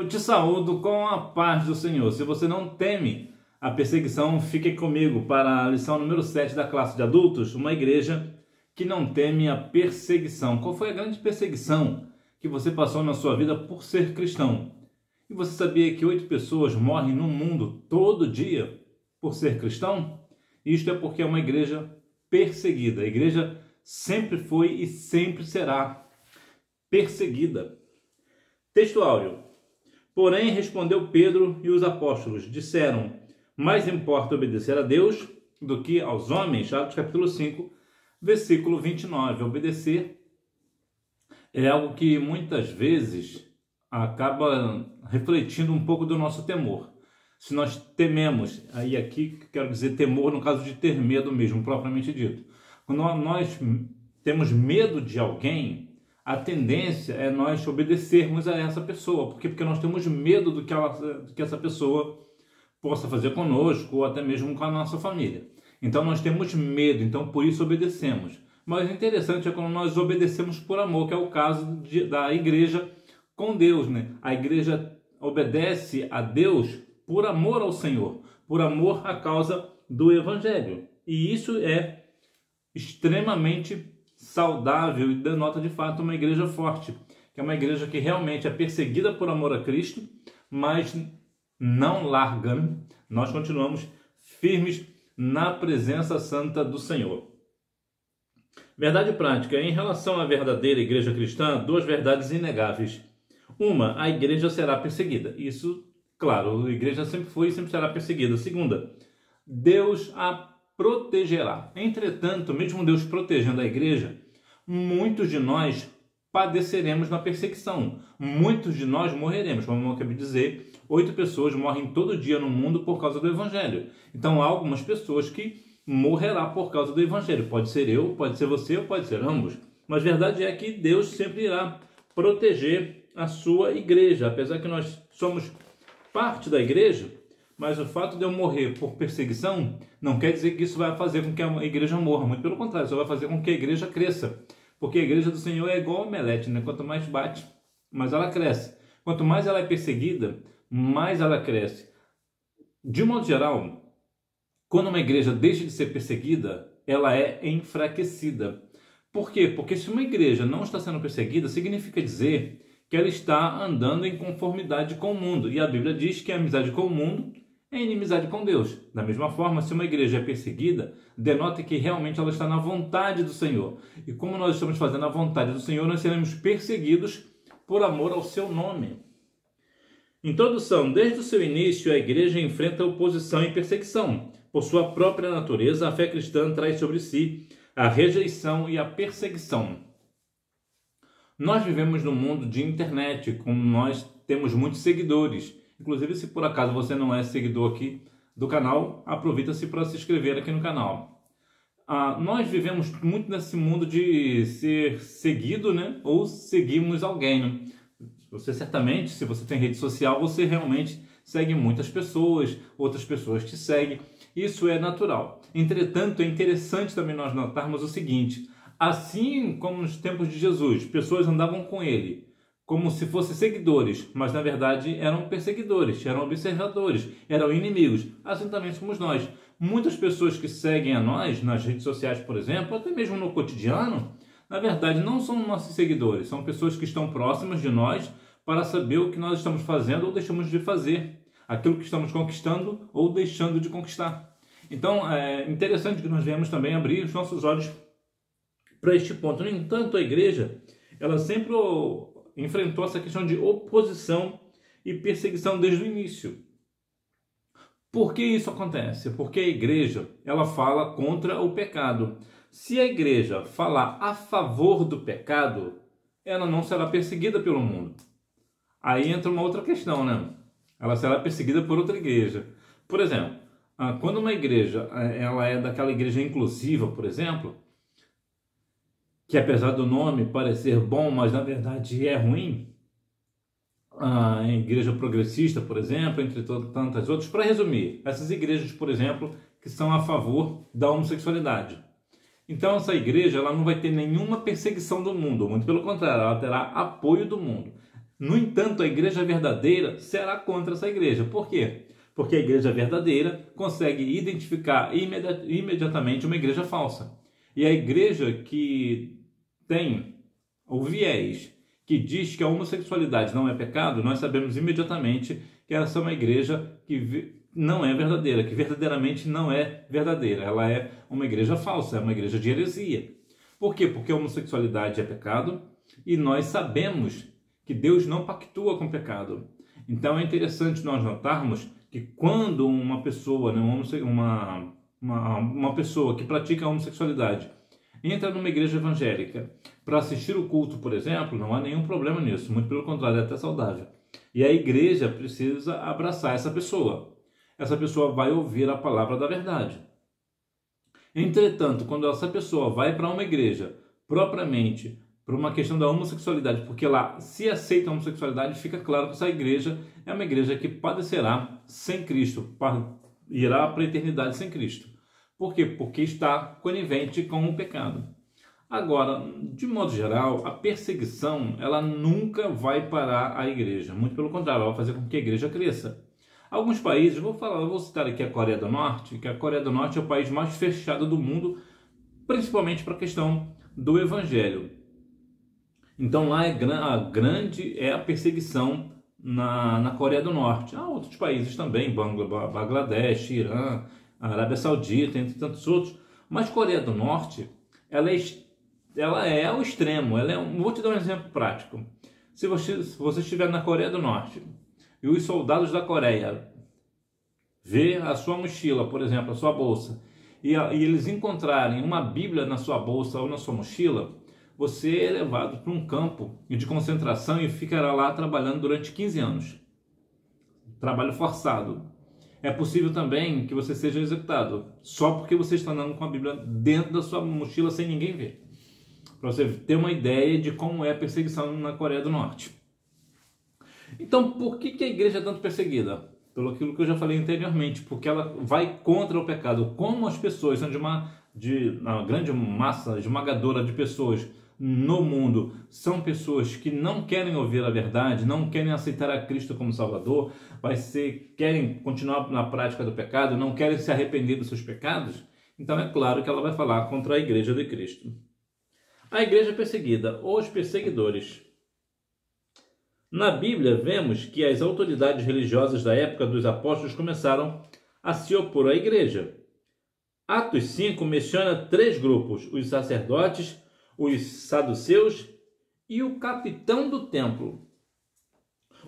Eu te saúdo com a paz do Senhor. Se você não teme a perseguição, fique comigo para a lição número 7 da classe de adultos, uma igreja que não teme a perseguição. Qual foi a grande perseguição que você passou na sua vida por ser cristão? E você sabia que 8 pessoas morrem no mundo todo dia por ser cristão? Isto é porque é uma igreja perseguida. A igreja sempre foi e sempre será perseguida. Texto áureo. Porém, respondeu Pedro e os apóstolos, disseram, mais importa obedecer a Deus do que aos homens. Atos capítulo 5, versículo 29. Obedecer é algo que muitas vezes acaba refletindo um pouco do nosso temor. Se nós tememos, aí aqui quero dizer temor no caso de ter medo mesmo, propriamente dito. Quando nós temos medo de alguém, a tendência é nós obedecermos a essa pessoa. Por quê? Porque nós temos medo do que essa pessoa possa fazer conosco ou até mesmo com a nossa família. Então nós temos medo, então por isso obedecemos. Mas o interessante é quando nós obedecemos por amor, que é o caso da igreja com Deus, né? A igreja obedece a Deus por amor ao Senhor, por amor à causa do Evangelho. E isso é extremamente saudável e denota de fato uma igreja forte, que é uma igreja que realmente é perseguida por amor a Cristo, mas não larga, né? Nós continuamos firmes na presença santa do Senhor. Verdade prática. Em relação à verdadeira igreja cristã, 2 verdades inegáveis. Uma, a igreja será perseguida. Isso, claro, a igreja sempre foi e sempre será perseguida. Segunda, Deus a protegerá. Entretanto, mesmo Deus protegendo a igreja, muitos de nós padeceremos na perseguição. Muitos de nós morreremos. Como eu acabei de dizer, 8 pessoas morrem todo dia no mundo por causa do Evangelho. Então há algumas pessoas que morrerá por causa do Evangelho. Pode ser eu, pode ser você ou pode ser ambos. Mas a verdade é que Deus sempre irá proteger a sua igreja. Apesar que nós somos parte da igreja, mas o fato de eu morrer por perseguição não quer dizer que isso vai fazer com que a igreja morra. Muito pelo contrário, isso vai fazer com que a igreja cresça. Porque a igreja do Senhor é igual ao omelete, né? Quanto mais bate, mais ela cresce. Quanto mais ela é perseguida, mais ela cresce. De um modo geral, quando uma igreja deixa de ser perseguida, ela é enfraquecida. Por quê? Porque se uma igreja não está sendo perseguida, significa dizer que ela está andando em conformidade com o mundo. E a Bíblia diz que a amizade com o mundo é inimizade com Deus. Da mesma forma, se uma igreja é perseguida, denota que realmente ela está na vontade do Senhor. E como nós estamos fazendo a vontade do Senhor, nós seremos perseguidos por amor ao seu nome. Introdução. Desde o seu início, a igreja enfrenta oposição e perseguição. Por sua própria natureza, a fé cristã traz sobre si a rejeição e a perseguição. Nós vivemos num mundo de internet, como nós temos muitos seguidores. Inclusive, se por acaso você não é seguidor aqui do canal, aproveita-se para se inscrever aqui no canal. Nós vivemos muito nesse mundo de ser seguido, né? Ou seguimos alguém, né? Você certamente, se você tem rede social, você realmente segue muitas pessoas, outras pessoas te seguem. Isso é natural. Entretanto, é interessante também nós notarmos o seguinte: assim como nos tempos de Jesus, pessoas andavam com ele como se fossem seguidores, mas na verdade eram perseguidores, eram observadores, eram inimigos. Assim também somos nós. Muitas pessoas que seguem a nós nas redes sociais, por exemplo, até mesmo no cotidiano, na verdade não são nossos seguidores, são pessoas que estão próximas de nós para saber o que nós estamos fazendo ou deixamos de fazer, aquilo que estamos conquistando ou deixando de conquistar. Então é interessante que nós venhamos também abrir os nossos olhos para este ponto. No entanto, a igreja, ela sempre enfrentou essa questão de oposição e perseguição desde o início. Por que isso acontece? Porque a igreja, ela fala contra o pecado. Se a igreja falar a favor do pecado, ela não será perseguida pelo mundo. Aí entra uma outra questão, né? Ela será perseguida por outra igreja. Por exemplo, quando uma igreja ela é daquela igreja inclusiva, por exemplo, que apesar do nome parecer bom, mas na verdade é ruim, a igreja progressista, por exemplo, entre tantas outras. Para resumir, essas igrejas, por exemplo, que são a favor da homossexualidade. Então essa igreja ela não vai ter nenhuma perseguição do mundo, muito pelo contrário, ela terá apoio do mundo. No entanto, a igreja verdadeira será contra essa igreja. Por quê? Porque a igreja verdadeira consegue identificar imediatamente uma igreja falsa. E a igreja que tem o viés que diz que a homossexualidade não é pecado, nós sabemos imediatamente que essa é uma igreja que não é verdadeira, que verdadeiramente não é verdadeira. Ela é uma igreja falsa, é uma igreja de heresia. Por quê? Porque a homossexualidade é pecado e nós sabemos que Deus não pactua com pecado. Então é interessante nós notarmos que quando uma pessoa, uma pessoa que pratica a homossexualidade entra numa igreja evangélica para assistir o culto, por exemplo, não há nenhum problema nisso, muito pelo contrário, é até saudável. E a igreja precisa abraçar essa pessoa. Essa pessoa vai ouvir a palavra da verdade. Entretanto, quando essa pessoa vai para uma igreja propriamente por uma questão da homossexualidade, porque lá se aceita a homossexualidade, fica claro que essa igreja é uma igreja que padecerá sem Cristo, irá para a eternidade sem Cristo. Por quê? Porque está conivente com o pecado. Agora, de modo geral, a perseguição ela nunca vai parar a igreja. Muito pelo contrário, ela vai fazer com que a igreja cresça. Alguns países, vou citar aqui a Coreia do Norte, que a Coreia do Norte é o país mais fechado do mundo, principalmente para a questão do evangelho. Então lá é a perseguição na Coreia do Norte. Há outros países também, Bangladesh, Irã, Arábia Saudita, entre tantos outros. Mas Coreia do Norte, ela é o extremo. Vou te dar um exemplo prático. Se você estiver na Coreia do Norte e os soldados da Coreia vê a sua mochila, por exemplo, a sua bolsa, e eles encontrarem uma Bíblia na sua bolsa ou na sua mochila, você é levado para um campo de concentração e ficará lá trabalhando durante 15 anos. Trabalho forçado. É possível também que você seja executado só porque você está andando com a Bíblia dentro da sua mochila sem ninguém ver. Para você ter uma ideia de como é a perseguição na Coreia do Norte. Então, por que a igreja é tanto perseguida? Pelo aquilo que eu já falei anteriormente, porque ela vai contra o pecado. Como as pessoas são uma grande massa esmagadora de pessoas no mundo são pessoas que não querem ouvir a verdade, não querem aceitar a Cristo como Salvador, querem continuar na prática do pecado, não querem se arrepender dos seus pecados, então é claro que ela vai falar contra a igreja de Cristo. A igreja perseguida, os perseguidores. Na Bíblia, vemos que as autoridades religiosas da época dos apóstolos começaram a se opor à igreja. Atos 5 menciona 3 grupos, os sacerdotes, os saduceus e o capitão do templo.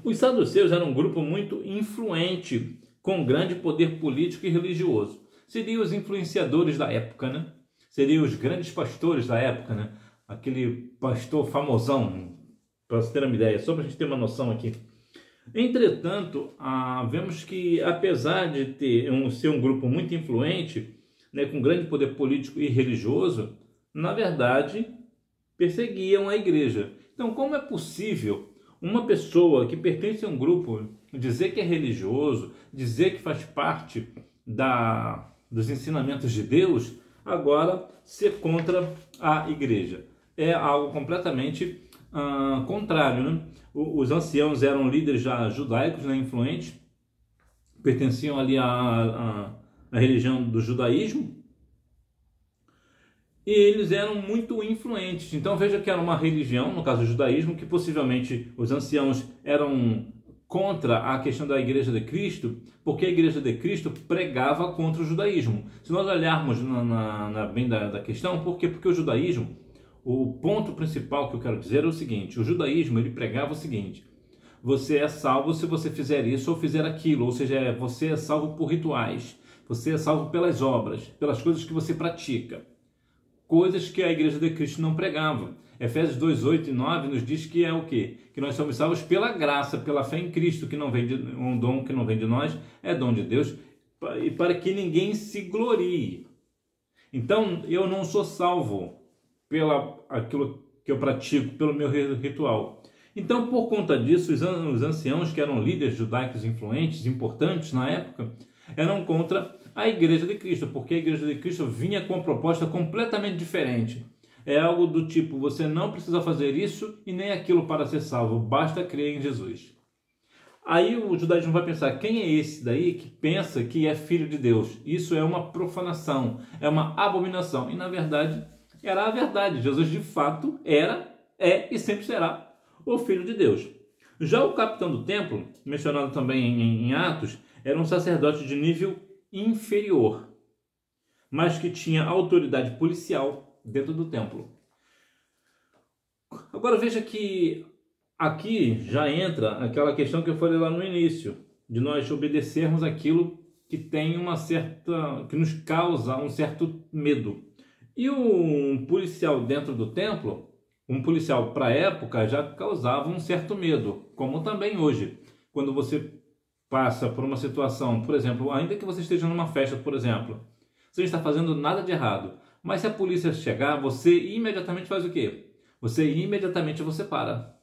Os saduceus eram um grupo muito influente, com grande poder político e religioso. Seriam os influenciadores da época, né? Seriam os grandes pastores da época, né? Aquele pastor famosão, para você ter uma ideia, só para a gente ter uma noção aqui. Entretanto, vemos que apesar de ser um grupo muito influente, né, com grande poder político e religioso, na verdade, perseguiam a igreja. Então, como é possível uma pessoa que pertence a um grupo dizer que é religioso, dizer que faz parte dos ensinamentos de Deus, agora ser contra a igreja? É algo completamente contrário, né? Os anciãos eram líderes já judaicos, né, influentes, pertenciam ali à religião do judaísmo, e eles eram muito influentes. Então veja que era uma religião, no caso o judaísmo, que possivelmente os anciãos eram contra a questão da igreja de Cristo, porque a igreja de Cristo pregava contra o judaísmo. Se nós olharmos bem da questão, por quê? Porque o judaísmo, o ponto principal que eu quero dizer é o seguinte: o judaísmo ele pregava o seguinte: você é salvo se você fizer isso ou fizer aquilo, ou seja, você é salvo por rituais, você é salvo pelas obras, pelas coisas que você pratica. Coisas que a igreja de Cristo não pregava. Efésios 2, 8 e 9 nos diz que é o quê? Que nós somos salvos pela graça, pela fé em Cristo, que não vem um dom que não vem de nós, é dom de Deus, e para que ninguém se glorie. Então, eu não sou salvo aquilo que eu pratico, pelo meu ritual. Então, por conta disso, os anciãos, que eram líderes judaicos influentes, importantes na época, eram contra a igreja de Cristo, porque a igreja de Cristo vinha com uma proposta completamente diferente. É algo do tipo, você não precisa fazer isso e nem aquilo para ser salvo, basta crer em Jesus. Aí o judaísmo vai pensar, quem é esse daí que pensa que é filho de Deus? Isso é uma profanação, é uma abominação. E na verdade, era a verdade. Jesus de fato era, é e sempre será o filho de Deus. Já o capitão do templo, mencionado também em Atos, era um sacerdote de nível inferior, mas que tinha autoridade policial dentro do templo. Agora veja que aqui já entra aquela questão que eu falei lá no início, de nós obedecermos aquilo que tem que nos causa um certo medo. E um policial dentro do templo, um policial para a época, já causava um certo medo, como também hoje. Quando você passa por uma situação, por exemplo, ainda que você esteja numa festa, por exemplo, você não está fazendo nada de errado, mas se a polícia chegar, você imediatamente faz o quê? Você para.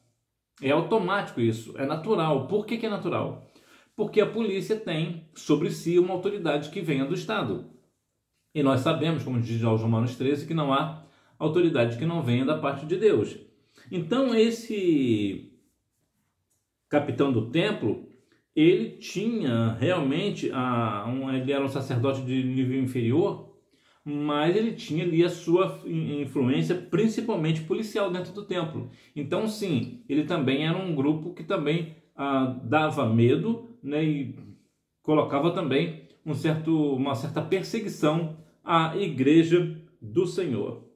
É automático isso, é natural. Por que é natural? Porque a polícia tem sobre si uma autoridade que venha do Estado. E nós sabemos, como diz aos Romanos 13, que não há autoridade que não venha da parte de Deus. Então esse capitão do templo, ele tinha realmente, ele era um sacerdote de nível inferior, mas ele tinha ali a sua influência principalmente policial dentro do templo. Então sim, ele também era um grupo que também dava medo, né, e colocava também uma certa perseguição à igreja do Senhor.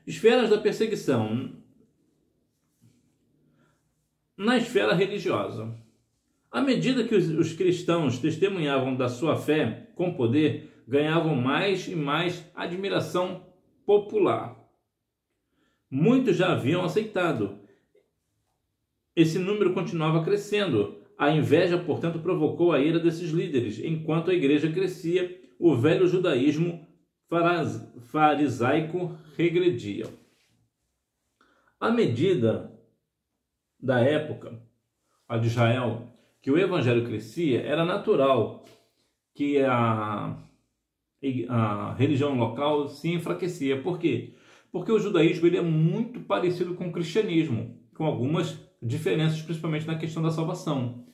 Esferas da perseguição. Na esfera religiosa. À medida que os cristãos testemunhavam da sua fé com poder, ganhavam mais e mais admiração popular. Muitos já haviam aceitado. Esse número continuava crescendo. A inveja, portanto, provocou a ira desses líderes. Enquanto a igreja crescia, o velho judaísmo farisaico regredia. À medida da época, a de Israel, que o evangelho crescia, era natural que a religião local se enfraquecia. Por quê? Porque o judaísmo ele é muito parecido com o cristianismo, com algumas diferenças, principalmente na questão da salvação.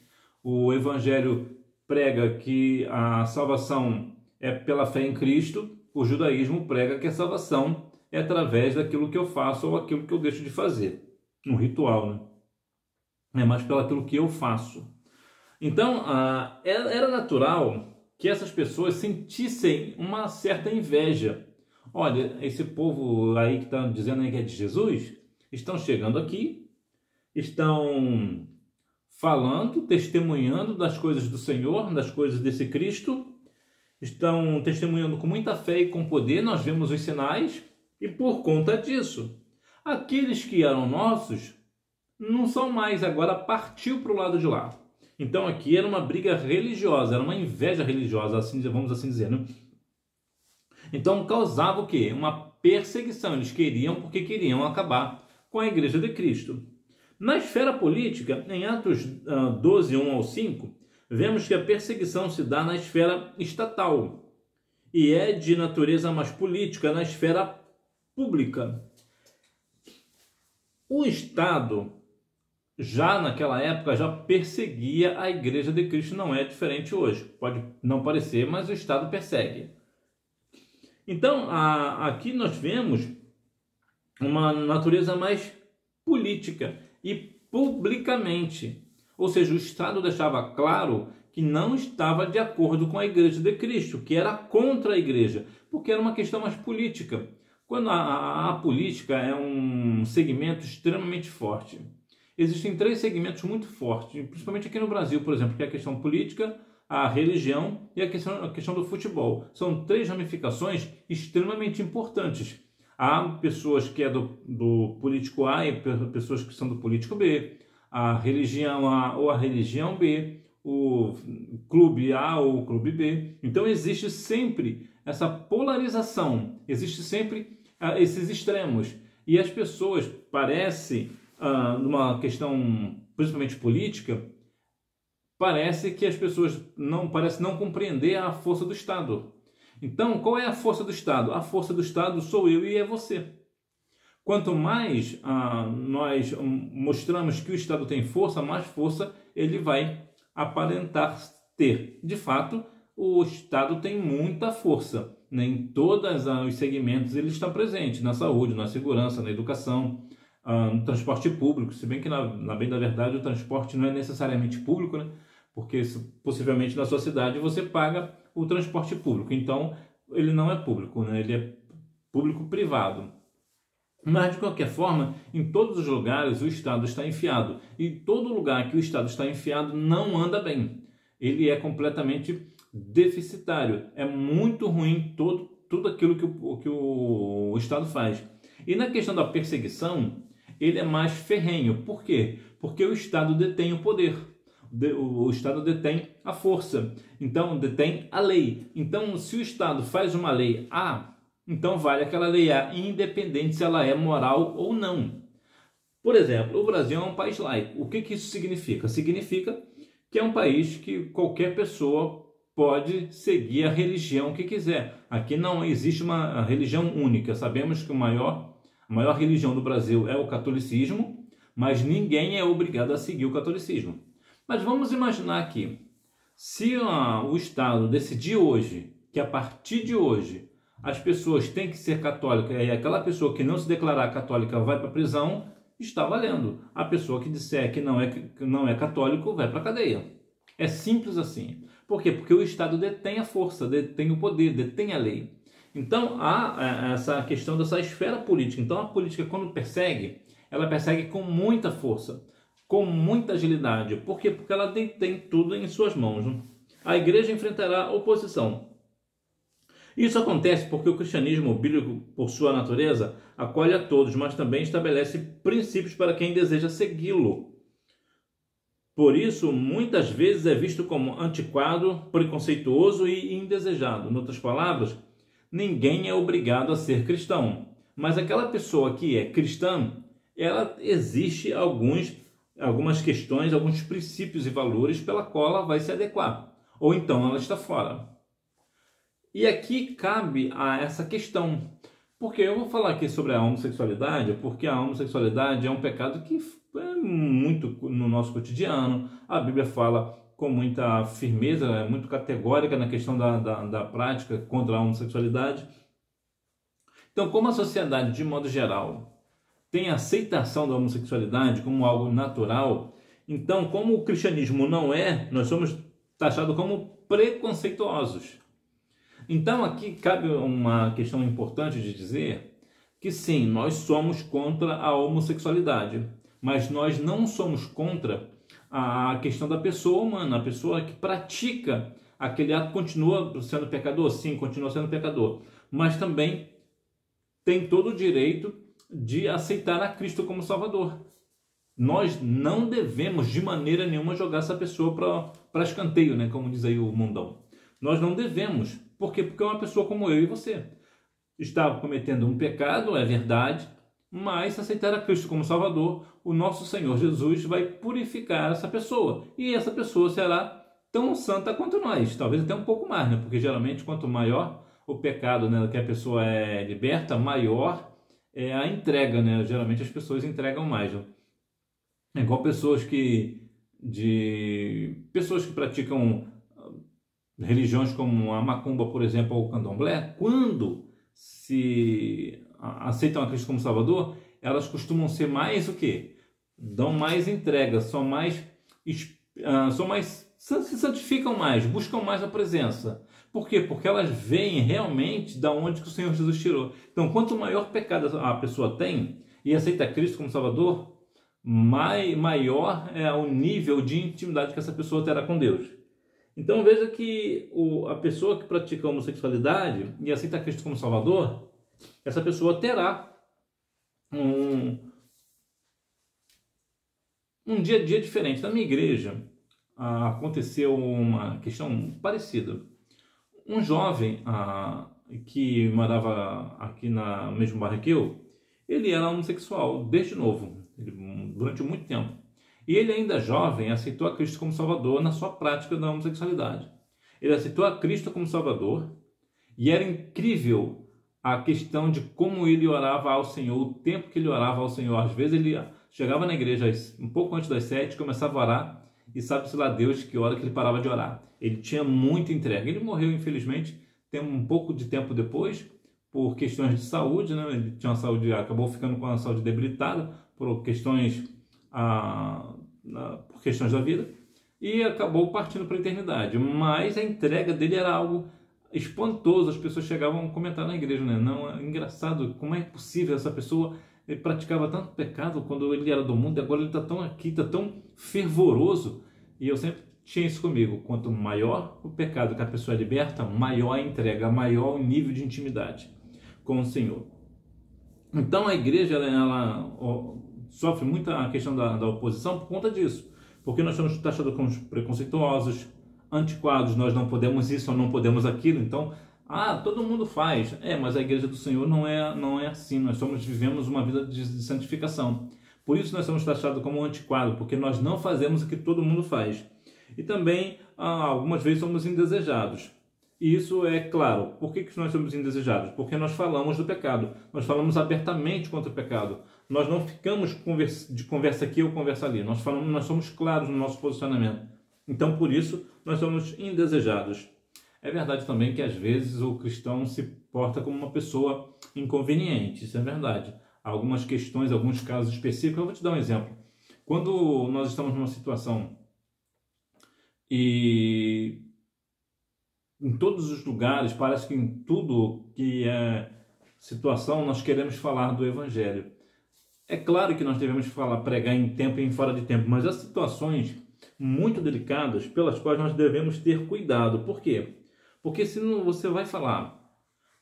O evangelho prega que a salvação é pela fé em Cristo, o judaísmo prega que a salvação é através daquilo que eu faço ou aquilo que eu deixo de fazer, no ritual, né? É mais pelo aquilo que eu faço. Então, era natural que essas pessoas sentissem uma certa inveja. Olha, esse povo aí que está dizendo aí que é de Jesus, estão chegando aqui, estão falando, testemunhando das coisas do Senhor, das coisas desse Cristo, estão testemunhando com muita fé e com poder, nós vemos os sinais, e por conta disso, aqueles que eram nossos não são mais, agora partiu para o lado de lá. Então aqui era uma briga religiosa, era uma inveja religiosa, assim, vamos assim dizer, né? Então causava o quê? Uma perseguição. Eles queriam porque queriam acabar com a Igreja de Cristo. Na esfera política, em Atos 12, 1 ao 5, vemos que a perseguição se dá na esfera estatal e é de natureza mais política na esfera pública. O Estado, já naquela época, já perseguia a Igreja de Cristo, não é diferente hoje. Pode não parecer, mas o Estado persegue. Então, aqui nós vemos uma natureza mais política e publicamente. Ou seja, o Estado deixava claro que não estava de acordo com a Igreja de Cristo, que era contra a Igreja, porque era uma questão mais política. Quando a política é um segmento extremamente forte. Existem três segmentos muito fortes, principalmente aqui no Brasil, por exemplo, que é a questão política, a religião e a questão do futebol. São três ramificações extremamente importantes. Há pessoas que é do político A e pessoas que são do político B, a religião A ou a religião B, o clube A ou o clube B. Então existe sempre essa polarização, existe sempre esses extremos. E as pessoas parecem, numa questão principalmente política, parece que as pessoas não compreender a força do Estado. Então, qual é a força do Estado? A força do Estado sou eu e é você. Quanto mais nós mostramos que o Estado tem força, mais força ele vai aparentar ter. De fato, o Estado tem muita força, né? Em todos os segmentos ele está presente, na saúde, na segurança, na educação, no transporte público, se bem que na bem da verdade o transporte não é necessariamente público, né? Porque possivelmente na sua cidade você paga o transporte público, então ele não é público, né? Ele é público-privado. Mas, de qualquer forma, em todos os lugares o Estado está enfiado. E todo lugar que o Estado está enfiado não anda bem. Ele é completamente deficitário. É muito ruim tudo aquilo que o Estado faz. E na questão da perseguição, ele é mais ferrenho. Por quê? Porque o Estado detém o poder. O Estado detém a força. Então, detém a lei. Então, se o Estado faz uma lei A, então vale aquela lei A, independente se ela é moral ou não. Por exemplo, o Brasil é um país laico. O que isso significa? Significa que é um país que qualquer pessoa pode seguir a religião que quiser. Aqui não existe uma religião única. Sabemos que a maior religião do Brasil é o catolicismo, mas ninguém é obrigado a seguir o catolicismo. Mas vamos imaginar aqui, se o Estado decidir hoje que a partir de hoje as pessoas têm que ser católicas e aquela pessoa que não se declarar católica vai para a prisão, está valendo. A pessoa que disser que não é católico vai para a cadeia. É simples assim. Por quê? Porque o Estado detém a força, detém o poder, detém a lei. Então há essa questão dessa esfera política. Então a política, quando persegue, ela persegue com muita força, com muita agilidade. Por quê? Porque ela detém tudo em suas mãos. A igreja enfrentará oposição. Isso acontece porque o cristianismo bíblico, por sua natureza, acolhe a todos, mas também estabelece princípios para quem deseja segui-lo. Por isso, muitas vezes é visto como antiquado, preconceituoso e indesejado. Em outras palavras, ninguém é obrigado a ser cristão. Mas aquela pessoa que é cristã, ela existe algumas questões, alguns princípios e valores pela qual ela vai se adequar. Ou então ela está fora. E aqui cabe a essa questão, porque eu vou falar aqui sobre a homossexualidade, porque a homossexualidade é um pecado que é muito no nosso cotidiano. A Bíblia fala com muita firmeza, é muito categórica na questão da prática contra a homossexualidade. Então, como a sociedade, de modo geral, tem a aceitação da homossexualidade como algo natural, então, como o cristianismo não é, nós somos taxados como preconceituosos. Então aqui cabe uma questão importante de dizer que sim, nós somos contra a homossexualidade, mas nós não somos contra a questão da pessoa humana. A pessoa que pratica aquele ato continua sendo pecador? Sim, continua sendo pecador, mas também tem todo o direito de aceitar a Cristo como Salvador. Nós não devemos de maneira nenhuma jogar essa pessoa para escanteio, né? Como diz aí o mundão. Nós não devemos. Por quê? Porque é uma pessoa como eu e você. Está cometendo um pecado, é verdade, mas se aceitar a Cristo como Salvador, o nosso Senhor Jesus vai purificar essa pessoa. E essa pessoa será tão santa quanto nós, talvez até um pouco mais, né? Porque geralmente quanto maior o pecado, né, que a pessoa é liberta, maior é a entrega, né? Geralmente as pessoas entregam mais. Né? É igual pessoas que praticam religiões como a macumba, por exemplo, ou o candomblé, quando se aceitam a Cristo como Salvador, elas costumam ser mais o quê? Dão mais entrega, se santificam mais, buscam mais a presença. Por quê? Porque elas veem realmente da onde que o Senhor Jesus tirou. Então, quanto maior pecado a pessoa tem e aceita Cristo como Salvador, maior é o nível de intimidade que essa pessoa terá com Deus. Então veja que a pessoa que pratica a homossexualidade e aceita Cristo como Salvador, essa pessoa terá um dia a dia diferente. Na minha igreja aconteceu uma questão parecida. Um jovem que morava aqui na mesma bairro que eu, ele era homossexual desde novo, durante muito tempo. E ele ainda jovem aceitou a Cristo como Salvador na sua prática da homossexualidade. Ele aceitou a Cristo como Salvador E era incrível a questão de como ele orava ao Senhor, o tempo que ele orava ao Senhor. Às vezes ele chegava na igreja um pouco antes das 7, começava a orar, e sabe-se lá Deus que hora que ele parava de orar. Ele tinha muita entrega. Ele morreu, infelizmente, tem um pouco de tempo depois, por questões de saúde, né? Ele tinha uma saúde, acabou ficando com a saúde debilitada por questões da vida, e acabou partindo para a eternidade. Mas a entrega dele era algo espantoso. As pessoas chegavam a comentar na igreja, né? Não, é engraçado, como é possível essa pessoa, ele praticava tanto pecado quando ele era do mundo, e agora ele está tão aqui, está tão fervoroso. E eu sempre tinha isso comigo: quanto maior o pecado que a pessoa é liberta, maior a entrega, maior o nível de intimidade com o Senhor. Então a igreja ela sofre muito a questão da oposição por conta disso, porque nós somos taxados como preconceituosos, antiquados, nós não podemos isso ou não podemos aquilo. Então, todo mundo faz. Mas a igreja do Senhor não é assim. Nós vivemos uma vida de santificação. Por isso nós somos taxados como antiquado, porque nós não fazemos o que todo mundo faz. E também, algumas vezes, somos indesejados. E isso é claro. Por que nós somos indesejados? Porque nós falamos do pecado. Nós falamos abertamente contra o pecado. Nós não ficamos de conversa aqui ou conversa ali. Nós somos claros no nosso posicionamento. Então, por isso, nós somos indesejados. É verdade também que, às vezes, o cristão se porta como uma pessoa inconveniente. Isso é verdade. Há algumas questões, alguns casos específicos. Eu vou te dar um exemplo. Quando nós estamos numa situação e em todos os lugares, parece que em tudo que é situação, nós queremos falar do Evangelho. É claro que nós devemos pregar em tempo e em fora de tempo, mas há situações muito delicadas pelas quais nós devemos ter cuidado. Por quê? Porque se você vai falar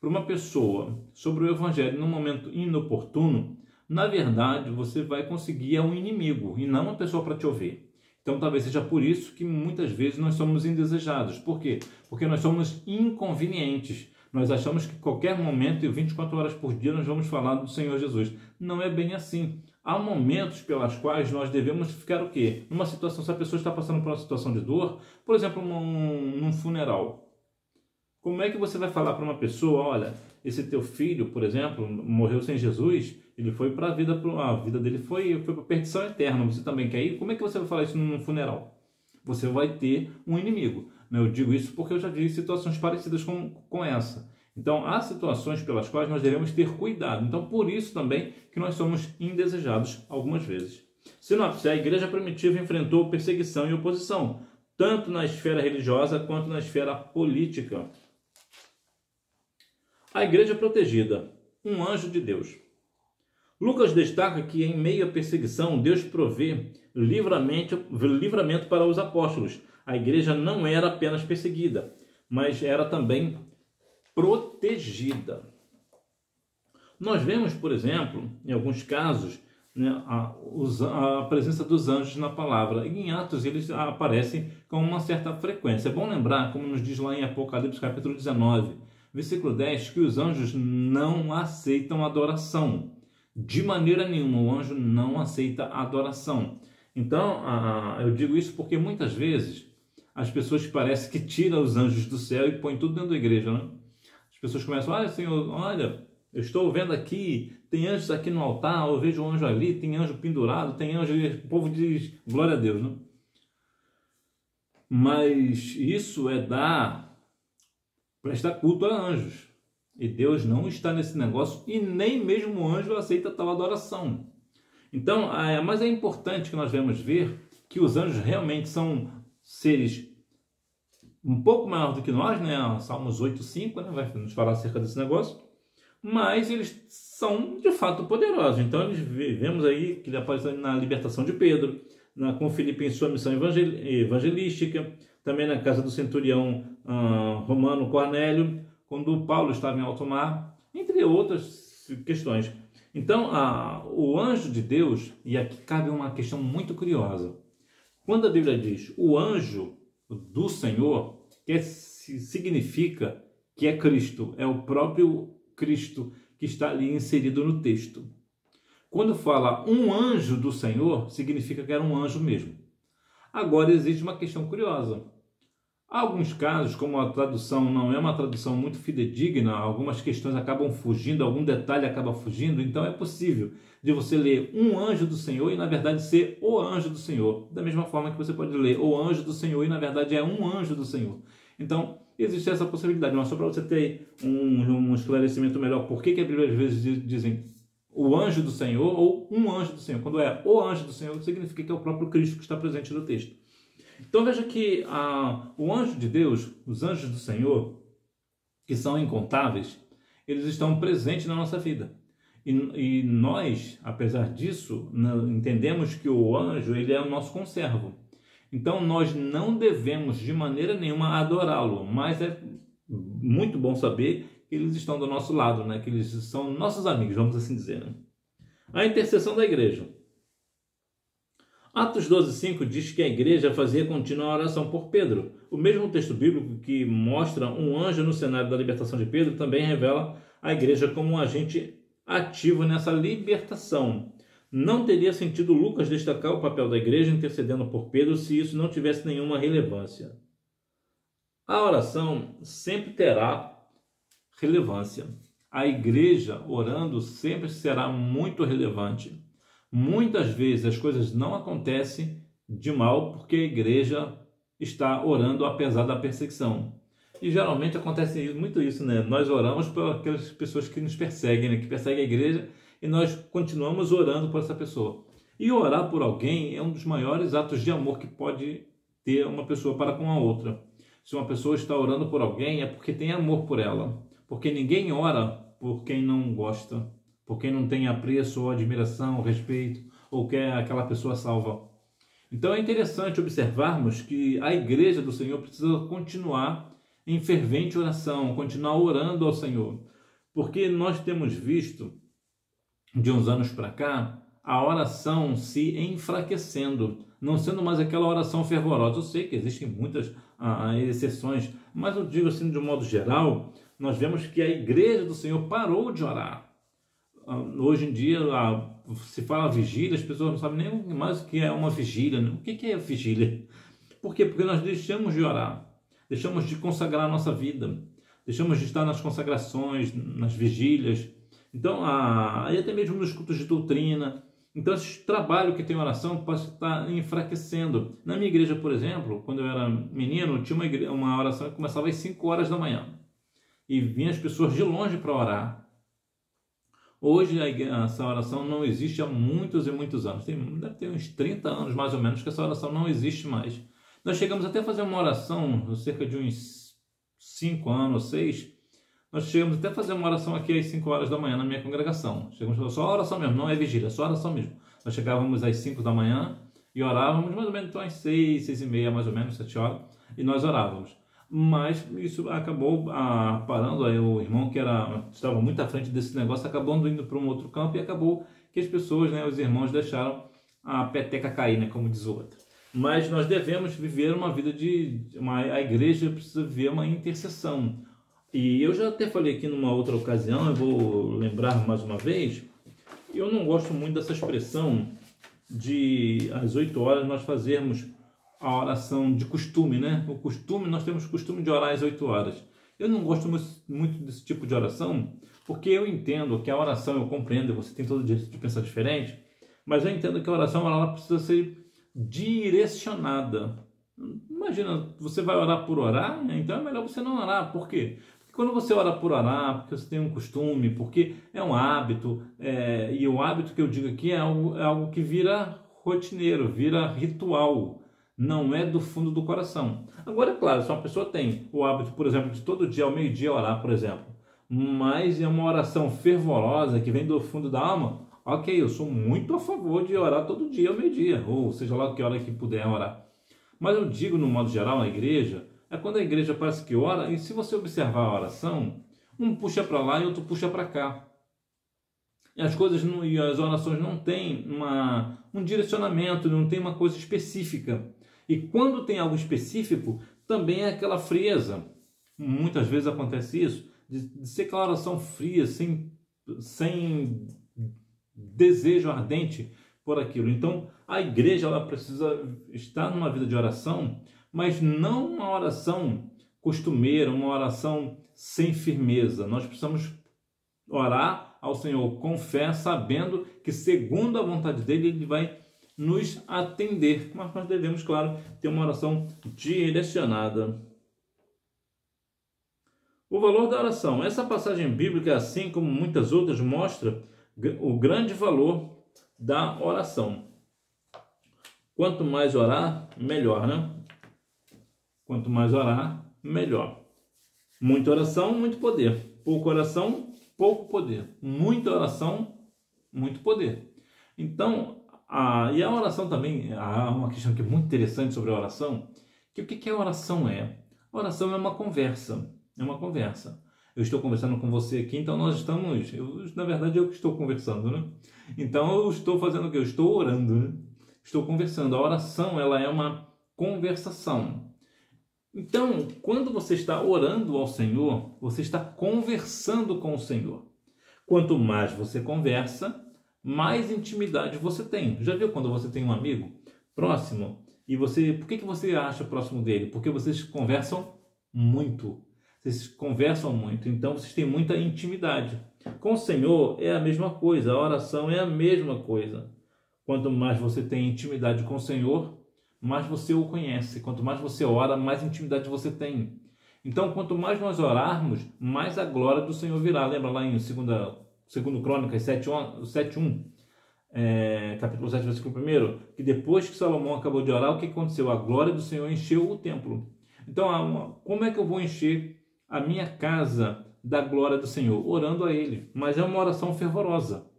para uma pessoa sobre o Evangelho num momento inoportuno, na verdade você vai conseguir um inimigo e não uma pessoa para te ouvir. Então talvez seja por isso que muitas vezes nós somos indesejados. Por quê? Porque nós somos inconvenientes. Nós achamos que qualquer momento e 24 horas por dia nós vamos falar do Senhor Jesus. Não é bem assim. Há momentos pelas quais nós devemos ficar o quê? Numa situação, se a pessoa está passando por uma situação de dor, por exemplo, num funeral. Como é que você vai falar para uma pessoa: olha, esse teu filho, por exemplo, morreu sem Jesus, ele foi para a vida dele foi para a perdição eterna, você também quer ir? Como é que você vai falar isso num funeral? Você vai ter um inimigo. Eu digo isso porque eu já vi situações parecidas com essa. Então, há situações pelas quais nós devemos ter cuidado. Então, por isso também que nós somos indesejados algumas vezes. Sinopse: a igreja primitiva enfrentou perseguição e oposição, tanto na esfera religiosa quanto na esfera política. A igreja protegida, um anjo de Deus. Lucas destaca que em meio à perseguição, Deus provê livramento para os apóstolos. A igreja não era apenas perseguida, mas era também protegida. Nós vemos, por exemplo, em alguns casos, a presença dos anjos na palavra. E em Atos eles aparecem com uma certa frequência. É bom lembrar, como nos diz lá em Apocalipse capítulo 19, versículo 10, que os anjos não aceitam adoração. De maneira nenhuma, o anjo não aceita adoração. Então, eu digo isso porque muitas vezes as pessoas parecem que tiram os anjos do céu e põem tudo dentro da igreja, né? As pessoas começam: olha, Senhor, olha, eu estou vendo aqui, tem anjos aqui no altar, eu vejo um anjo ali, tem anjo pendurado, tem anjo, o povo diz glória a Deus, né? Mas isso é prestar culto a anjos. E Deus não está nesse negócio, e nem mesmo o anjo aceita tal adoração. Então, mas é importante que nós venhamos ver que os anjos realmente são seres um pouco maior do que nós, né? Salmos 8:5, né? Vai nos falar acerca desse negócio. Mas eles são de fato poderosos. Então, eles vemos aí que ele aparece na libertação de Pedro, com Filipe em sua missão evangelística, também na casa do centurião romano Cornélio, quando Paulo estava em alto mar, entre outras questões. Então, o anjo de Deus, e aqui cabe uma questão muito curiosa. Quando a Bíblia diz o anjo do Senhor, que significa que é Cristo, é o próprio Cristo que está ali inserido no texto. Quando fala um anjo do Senhor, significa que era um anjo mesmo. Agora existe uma questão curiosa. Há alguns casos, como a tradução não é uma tradução muito fidedigna, algumas questões acabam fugindo, algum detalhe acaba fugindo, então é possível de você ler um anjo do Senhor e na verdade ser o anjo do Senhor. Da mesma forma que você pode ler o anjo do Senhor e na verdade é um anjo do Senhor. Então, existe essa possibilidade, mas só para você ter um esclarecimento melhor, por que a Bíblia às vezes dizem o anjo do Senhor ou um anjo do Senhor. Quando é o anjo do Senhor, significa que é o próprio Cristo que está presente no texto. Então veja que o anjo de Deus, os anjos do Senhor, que são incontáveis, eles estão presentes na nossa vida. E nós, apesar disso, entendemos que o anjo ele é o nosso conservo. Então nós não devemos de maneira nenhuma adorá-lo, mas é muito bom saber que eles estão do nosso lado, né? Que eles são nossos amigos, vamos assim dizer. Né? A intercessão da igreja. Atos 12:5 diz que a igreja fazia contínua oração por Pedro. O mesmo texto bíblico que mostra um anjo no cenário da libertação de Pedro também revela a igreja como um agente ativo nessa libertação. Não teria sentido Lucas destacar o papel da igreja intercedendo por Pedro se isso não tivesse nenhuma relevância. A oração sempre terá relevância. A igreja orando sempre será muito relevante. Muitas vezes as coisas não acontecem de mal porque a igreja está orando apesar da perseguição. E geralmente acontece muito isso, né? Nós oramos por aquelas pessoas que nos perseguem, né? Que perseguem a igreja e nós continuamos orando por essa pessoa. E orar por alguém é um dos maiores atos de amor que pode ter uma pessoa para com a outra. Se uma pessoa está orando por alguém é porque tem amor por ela. Porque ninguém ora por quem não gosta, por quem não tem apreço ou admiração, ou respeito, ou quer aquela pessoa salva. Então é interessante observarmos que a igreja do Senhor precisa continuar em fervente oração, continuar orando ao Senhor. Porque nós temos visto, de uns anos para cá, a oração se enfraquecendo, não sendo mais aquela oração fervorosa. Eu sei que existem muitas exceções, mas eu digo assim de um modo geral, nós vemos que a igreja do Senhor parou de orar. Hoje em dia se fala vigília, as pessoas não sabem nem mais o que é uma vigília. Né? O que é vigília? Por quê? Porque nós deixamos de orar, deixamos de consagrar a nossa vida, deixamos de estar nas consagrações, nas vigílias, então, aí até mesmo nos cultos de doutrina. Então, esse trabalho que tem oração pode estar enfraquecendo. Na minha igreja, por exemplo, quando eu era menino, tinha uma oração que começava às 5 horas da manhã. E vinham as pessoas de longe para orar. Hoje essa oração não existe há muitos e muitos anos. Deve ter uns 30 anos mais ou menos que essa oração não existe mais. Nós chegamos até a fazer uma oração, cerca de uns 5 anos, 6. Nós chegamos até a fazer uma oração aqui às 5 horas da manhã na minha congregação. Chegamos só a oração mesmo, não é vigília, é só oração mesmo. Nós chegávamos às 5 da manhã e orávamos mais ou menos então às 6, 6 e meia, mais ou menos, 7 horas, e nós orávamos. Mas isso acabou parando, aí o irmão que estava muito à frente desse negócio acabou indo para um outro campo e acabou que as pessoas, né, os irmãos deixaram a peteca cair, né, como diz o outro. Mas nós devemos viver uma vida a igreja precisa viver uma intercessão. E eu já até falei aqui numa outra ocasião, eu vou lembrar mais uma vez, eu não gosto muito dessa expressão de às 8 horas nós fazermos a oração de costume, né? Nós temos o costume de orar às 8 horas. Eu não gosto muito desse tipo de oração, porque eu entendo que a oração, eu compreendo, você tem todo o direito de pensar diferente, mas eu entendo que a oração ela precisa ser direcionada. Imagina, você vai orar por orar, então é melhor você não orar. Por quê? Quando você ora por orar, porque você tem um costume, porque é um hábito, e o hábito que eu digo aqui é algo que vira rotineiro, vira ritual, não é do fundo do coração. Agora, é claro, se uma pessoa tem o hábito, por exemplo, de todo dia ao meio-dia orar, por exemplo, mas é uma oração fervorosa que vem do fundo da alma, ok, eu sou muito a favor de orar todo dia ao meio-dia, ou seja lá que hora que puder orar. Mas eu digo, no modo geral, na igreja, é quando a igreja parece que ora, e se você observar a oração, um puxa para lá e outro puxa para cá. E as orações não têm um direcionamento, não tem uma coisa específica. E quando tem algo específico, também é aquela frieza. Muitas vezes acontece isso, de ser aquela oração fria, sem desejo ardente por aquilo. Então, a igreja ela precisa estar numa vida de oração mas não uma oração costumeira, uma oração sem firmeza. Nós precisamos orar ao Senhor com fé, sabendo que segundo a vontade dele, ele vai nos atender. Mas nós devemos, claro, ter uma oração direcionada. O valor da oração. Essa passagem bíblica, assim como muitas outras, mostra o grande valor da oração. Quanto mais orar, melhor, né? Quanto mais orar, melhor. Muita oração, muito poder. Pouca oração, pouco poder. Muita oração, muito poder. Então, e a oração também, há uma questão que é muito interessante sobre a oração, que o que a oração é? A oração é uma conversa. É uma conversa. Eu estou conversando com você aqui, então nós estamos... na verdade, eu que estou conversando, né? Então, eu estou fazendo o quê? Eu estou orando, né? Estou conversando. A oração, ela é uma conversação. Então, quando você está orando ao Senhor, você está conversando com o Senhor. Quanto mais você conversa, mais intimidade você tem. Já viu quando você tem um amigo próximo e você... Por que você acha próximo dele? Porque vocês conversam muito. Vocês conversam muito, então vocês têm muita intimidade. Com o Senhor é a mesma coisa, a oração é a mesma coisa. Quanto mais você tem intimidade com o Senhor, mais você o conhece. Quanto mais você ora, mais intimidade você tem. Então, quanto mais nós orarmos, mais a glória do Senhor virá. Lembra lá em 2 Crônicas 7:1, capítulo 7, versículo 1, que depois que Salomão acabou de orar, o que aconteceu? A glória do Senhor encheu o templo. Então, como é que eu vou encher a minha casa da glória do Senhor? Orando a Ele. Mas é uma oração fervorosa.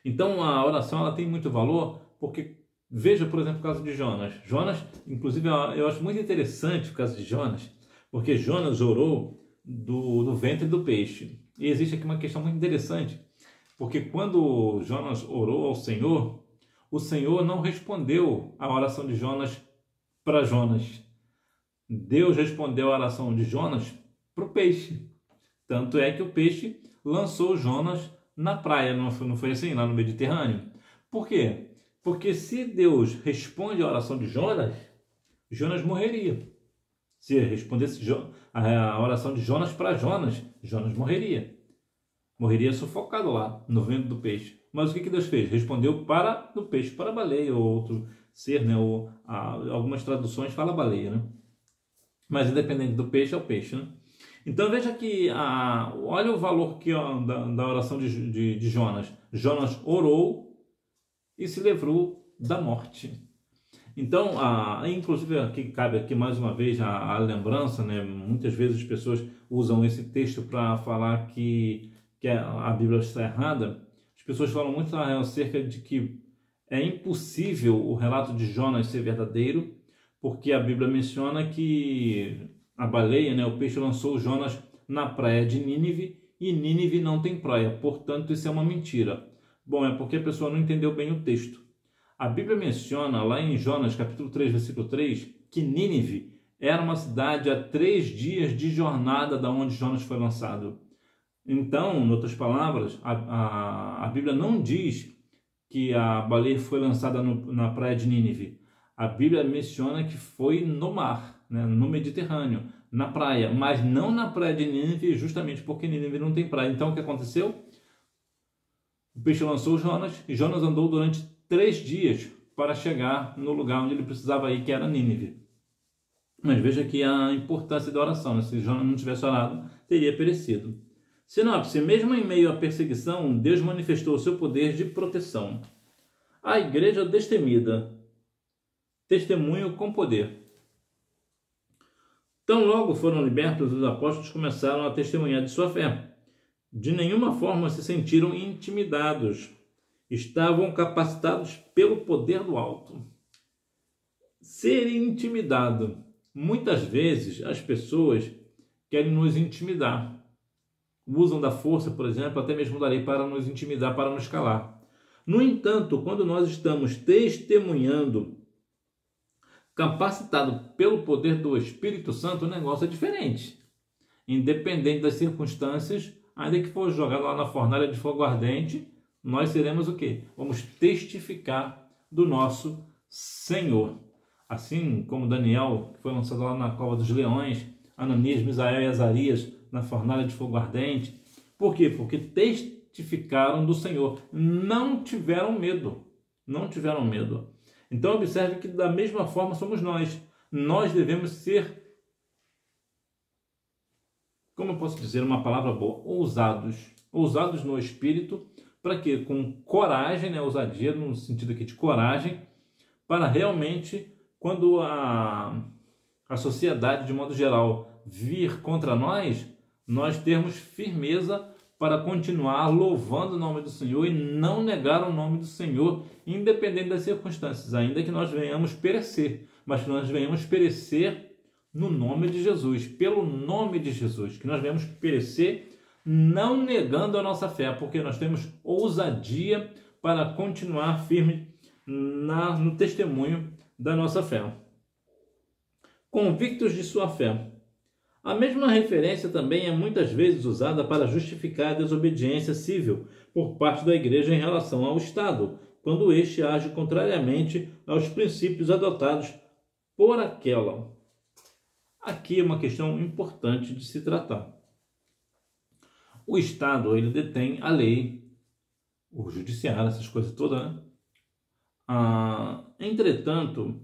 Então, a oração ela tem muito valor, porque, veja, por exemplo, o caso de Jonas. Jonas, inclusive, eu acho muito interessante o caso de Jonas, porque Jonas orou do ventre do peixe. E existe aqui uma questão muito interessante, porque quando Jonas orou ao Senhor, o Senhor não respondeu a oração de Jonas para Jonas. Deus respondeu a oração de Jonas para o peixe. Tanto é que o peixe lançou Jonas na praia, não foi assim, lá no Mediterrâneo? Por quê? Porque se Deus responde a oração de Jonas, Jonas morreria. Se respondesse a oração de Jonas para Jonas, Jonas morreria. Morreria sufocado lá, no ventre do peixe. Mas o que Deus fez? Respondeu do peixe para a baleia, ou outro ser, né? Algumas traduções falam baleia, né? Mas independente do peixe, é o peixe, né? Então veja que, olha o valor da oração de Jonas. Jonas orou e se livrou da morte. Então, inclusive aqui cabe aqui mais uma vez a lembrança, né? Muitas vezes as pessoas usam esse texto para falar que a Bíblia está errada. As pessoas falam muito acerca de que é impossível o relato de Jonas ser verdadeiro, porque a Bíblia menciona que a baleia, né, o peixe lançou Jonas na praia de Nínive, e Nínive não tem praia, portanto isso é uma mentira. Bom, é porque a pessoa não entendeu bem o texto. A Bíblia menciona lá em Jonas capítulo 3, versículo 3, que Nínive era uma cidade a 3 dias de jornada da onde Jonas foi lançado. Então, em outras palavras, a Bíblia não diz que a baleia foi lançada na praia de Nínive. A Bíblia menciona que foi no mar, né, no Mediterrâneo, na praia, mas não na praia de Nínive, justamente porque Nínive não tem praia. Então, o que aconteceu? O peixe lançou Jonas, e Jonas andou durante 3 dias para chegar no lugar onde ele precisava ir, que era Nínive. Mas veja aqui a importância da oração, né? Se Jonas não tivesse orado, teria perecido. Sinopse: mesmo em meio à perseguição, Deus manifestou o seu poder de proteção. A igreja destemida. Testemunho com poder. Tão logo foram libertos, os apóstolos começaram a testemunhar de sua fé. De nenhuma forma se sentiram intimidados. Estavam capacitados pelo poder do alto. Ser intimidado. Muitas vezes as pessoas querem nos intimidar. Usam da força, por exemplo, até mesmo da lei para nos intimidar, para nos calar. No entanto, quando nós estamos testemunhando, capacitado pelo poder do Espírito Santo, o negócio é diferente. Independente das circunstâncias, ainda que for jogado lá na fornalha de fogo ardente, nós seremos o quê? Vamos testificar do nosso Senhor. assim como Daniel, que foi lançado lá na cova dos leões, Ananias, Misael e Azarias na fornalha de fogo ardente. Por quê? Porque testificaram do Senhor, não tiveram medo, não tiveram medo. Então observe que da mesma forma somos nós. Nós devemos ser, como eu posso dizer uma palavra boa, ousados no espírito, para quê? Com coragem, né? Ousadia no sentido aqui de coragem, para realmente, quando a sociedade de modo geral vir contra nós, nós termos firmeza para continuar louvando o nome do Senhor e não negar o nome do Senhor, independente das circunstâncias, ainda que nós venhamos perecer, mas que nós venhamos perecer no nome de Jesus, pelo nome de Jesus, que nós venhamos perecer não negando a nossa fé, porque nós temos ousadia para continuar firme no testemunho da nossa fé. Convictos de sua fé. A mesma referência também é muitas vezes usada para justificar a desobediência civil por parte da Igreja em relação ao Estado, quando este age contrariamente aos princípios adotados por aquela. Aqui é uma questão importante de se tratar. O Estado, ele detém a lei, o judiciário, essas coisas todas, né? Entretanto,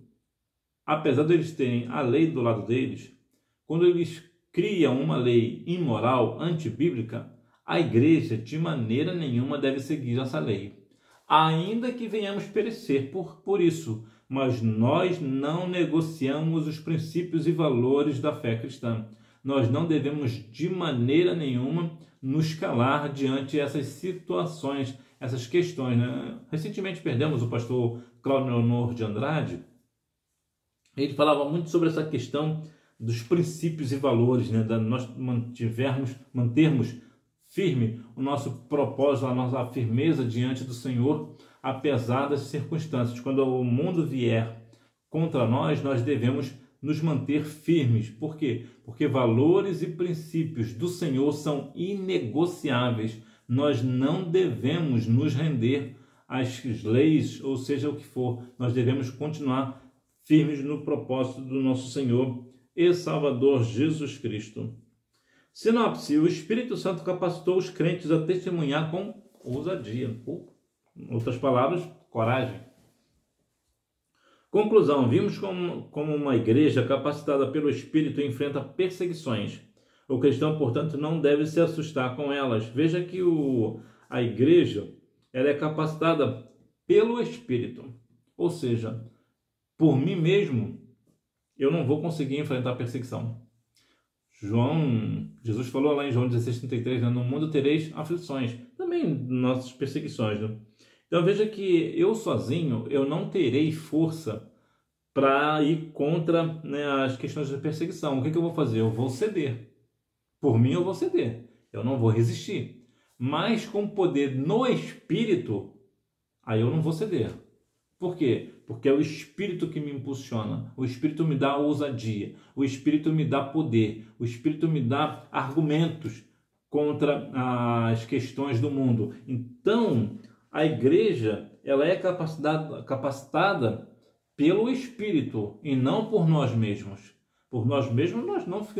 apesar de eles terem a lei do lado deles, quando eles criam uma lei imoral, antibíblica, a igreja de maneira nenhuma deve seguir essa lei, ainda que venhamos perecer por isso, mas nós não negociamos os princípios e valores da fé cristã. Nós não devemos de maneira nenhuma nos calar diante essas situações, essas questões, né? Recentemente perdemos o pastor Cláudio Leonor de Andrade. Ele falava muito sobre essa questão dos princípios e valores, né? Nós mantermos firme o nosso propósito, a nossa firmeza diante do Senhor, apesar das circunstâncias. Quando o mundo vier contra nós, nós devemos nos manter firmes. Por quê? Porque valores e princípios do Senhor são inegociáveis. Nós não devemos nos render às leis, ou seja o que for. Nós devemos continuar firmes no propósito do nosso Senhor e Salvador Jesus Cristo. Sinopse: o Espírito Santo capacitou os crentes a testemunhar com ousadia. Em outras palavras, coragem. Conclusão: vimos como uma igreja capacitada pelo Espírito enfrenta perseguições. O cristão, portanto, não deve se assustar com elas. Veja que a igreja ela é capacitada pelo Espírito. Ou seja, por mim mesmo, eu não vou conseguir enfrentar perseguição. Jesus falou lá em João 16:33, né? No mundo tereis aflições. Também nossas perseguições, né? Então veja que eu sozinho, eu não terei força para ir contra, né, as questões de perseguição. O que eu vou fazer? Eu vou ceder. Por mim eu vou ceder. Eu não vou resistir. Mas com poder no Espírito, aí eu não vou ceder. Por quê? Porque é o Espírito que me impulsiona. O Espírito me dá ousadia. O Espírito me dá poder. O Espírito me dá argumentos contra as questões do mundo. Então, a igreja ela é capacitada pelo Espírito e não por nós mesmos. Por nós mesmos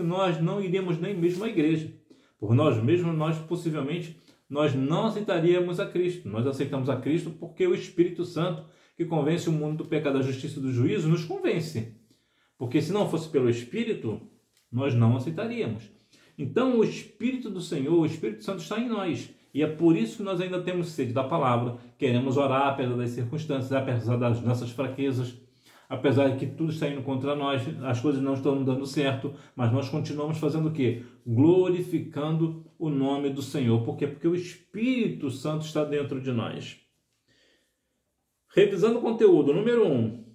nós não iríamos nem mesmo à igreja. Por nós mesmos possivelmente nós não aceitaríamos a Cristo. Nós aceitamos a Cristo porque o Espírito Santo, que convence o mundo do pecado, da justiça e do juízo, nos convence. Porque se não fosse pelo Espírito, nós não aceitaríamos. Então o Espírito do Senhor, o Espírito Santo está em nós. E é por isso que nós ainda temos sede da palavra, queremos orar apesar das circunstâncias, apesar das nossas fraquezas, apesar de que tudo está indo contra nós, as coisas não estão dando certo, mas nós continuamos fazendo o quê? Glorificando o nome do Senhor. Por quê? Porque o Espírito Santo está dentro de nós. Revisando o conteúdo, número 1.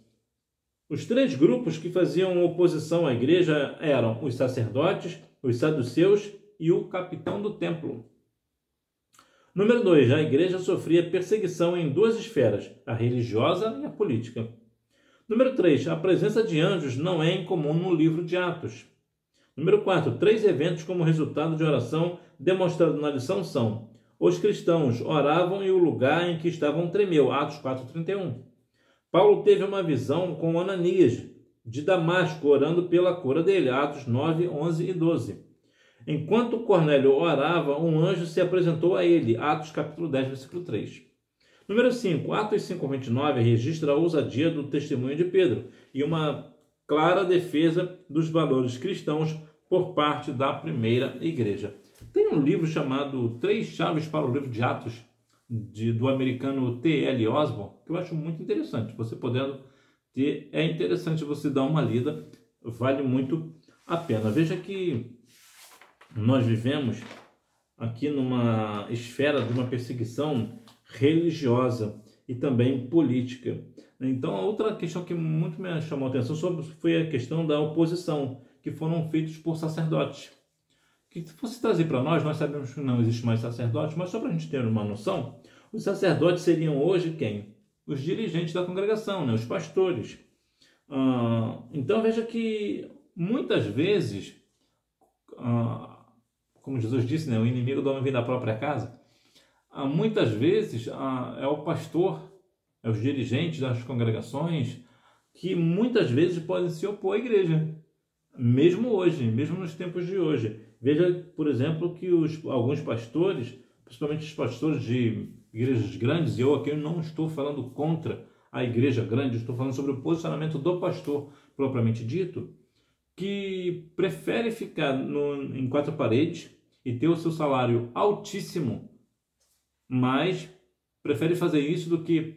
Os 3 grupos que faziam oposição à igreja eram os sacerdotes, os saduceus e o capitão do templo. Número 2. A igreja sofria perseguição em 2 esferas, a religiosa e a política. Número 3. A presença de anjos não é incomum no livro de Atos. Número 4. 3 eventos como resultado de oração demonstrado na lição são: os cristãos oravam e o lugar em que estavam tremeu. Atos 4:31. Paulo teve uma visão com Ananias, de Damasco, orando pela cura dele. Atos 9, 11 e 12. Enquanto Cornélio orava, um anjo se apresentou a ele. Atos capítulo 10, versículo 3. Número 5. Atos 5, 29 registra a ousadia do testemunho de Pedro e uma clara defesa dos valores cristãos por parte da primeira igreja. Tem um livro chamado Três Chaves para o Livro de Atos, do americano T.L. Osborne, que eu acho muito interessante. Você podendo ter, é interessante você dar uma lida, vale muito a pena. Veja que nós vivemos aqui numa esfera de uma perseguição religiosa e também política. Então, a outra questão que muito me chamou a atenção foi a questão da oposição, que foram feitos por sacerdotes. Que se fosse trazer para nós sabemos que não existe mais sacerdote, mas só para a gente ter uma noção, os sacerdotes seriam hoje quem? Os dirigentes da congregação, né? Os pastores. Então, veja que muitas vezes, como Jesus disse, né? O inimigo do homem vem da própria casa. Muitas vezes é o pastor, é os dirigentes das congregações que muitas vezes podem se opor à igreja, mesmo hoje, mesmo nos tempos de hoje. Veja, por exemplo, que alguns pastores, principalmente os pastores de igrejas grandes, e eu aqui não estou falando contra a igreja grande, estou falando sobre o posicionamento do pastor propriamente dito, que prefere ficar em quatro paredes e ter o seu salário altíssimo, mas prefere fazer isso do que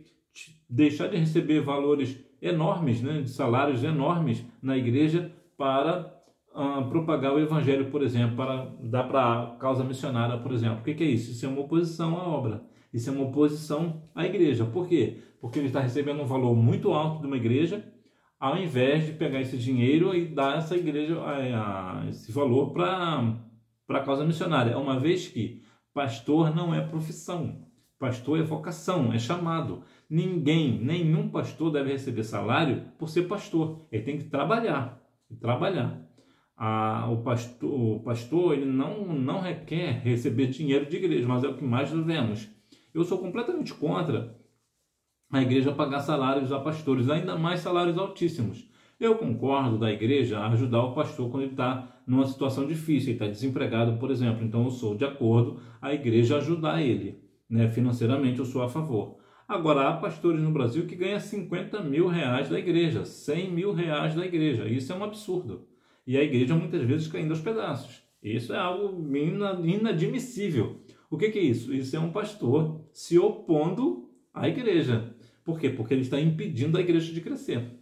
deixar de receber valores enormes, né, de salários enormes na igreja para propagar o evangelho, por exemplo, para dar para a causa missionária, por exemplo. O que é isso? Isso é uma oposição à obra. Isso é uma oposição à igreja. Por quê? Porque ele está recebendo um valor muito alto de uma igreja, ao invés de pegar esse dinheiro e dar essa igreja esse valor para a causa missionária. Uma vez que pastor não é profissão, pastor é vocação, é chamado. Nenhum pastor deve receber salário por ser pastor. Ele tem que trabalhar. O pastor ele não requer receber dinheiro de igreja, mas é o que mais vemos. Eu sou completamente contra a igreja pagar salários a pastores, ainda mais salários altíssimos. Eu concordo da igreja ajudar o pastor quando ele está numa situação difícil, ele está desempregado, por exemplo. Então eu sou de acordo a igreja ajudar ele, né? Financeiramente eu sou a favor. Agora, há pastores no Brasil que ganham 50 mil reais da igreja, 100 mil reais da igreja. Isso é um absurdo. E a igreja muitas vezes caindo aos pedaços. Isso é algo inadmissível. O que é isso? Isso é um pastor se opondo à igreja. Por quê? Porque ele está impedindo a igreja de crescer.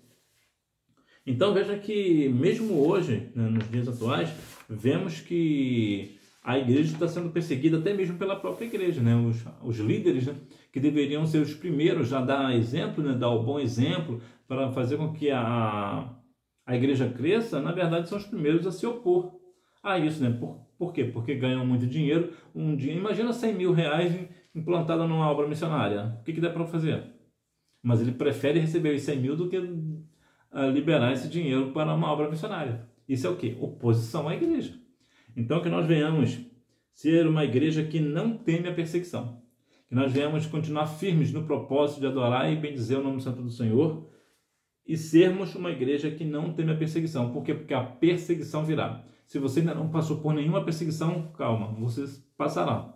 Então veja que mesmo hoje, né, nos dias atuais, vemos que a igreja está sendo perseguida até mesmo pela própria igreja, né? Os líderes, né, que deveriam ser os primeiros a dar exemplo, né, dar o bom exemplo para fazer com que a igreja cresça, na verdade são os primeiros a se opor a isso, né? Por quê? Porque ganham muito dinheiro. Imagina 100 mil reais implantado numa obra missionária. O que dá para fazer? Mas ele prefere receber os 100 mil do que liberar esse dinheiro para uma obra missionária. Isso é o quê? Oposição à igreja. Então, que nós venhamos ser uma igreja que não teme a perseguição. Que nós venhamos continuar firmes no propósito de adorar e bendizer o nome santo do Senhor e sermos uma igreja que não teme a perseguição. Por quê? Porque a perseguição virá. Se você ainda não passou por nenhuma perseguição, calma, você passará.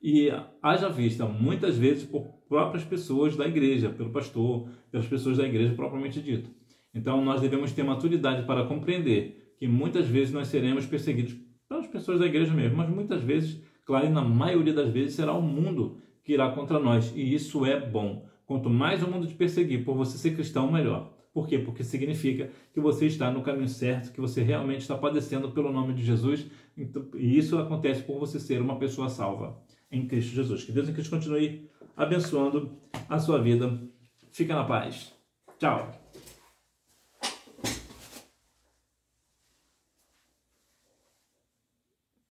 E haja vista, muitas vezes, por próprias pessoas da igreja, pelo pastor, pelas pessoas da igreja propriamente dito. Então, nós devemos ter maturidade para compreender que muitas vezes nós seremos perseguidos pelas pessoas da igreja mesmo, mas muitas vezes, claro, e na maioria das vezes, será o mundo que irá contra nós. E isso é bom. Quanto mais o mundo te perseguir por você ser cristão, melhor. Por quê? Porque significa que você está no caminho certo, que você realmente está padecendo pelo nome de Jesus. E isso acontece por você ser uma pessoa salva em Cristo Jesus. Que Deus em Cristo continue abençoando a sua vida. Fica na paz. Tchau.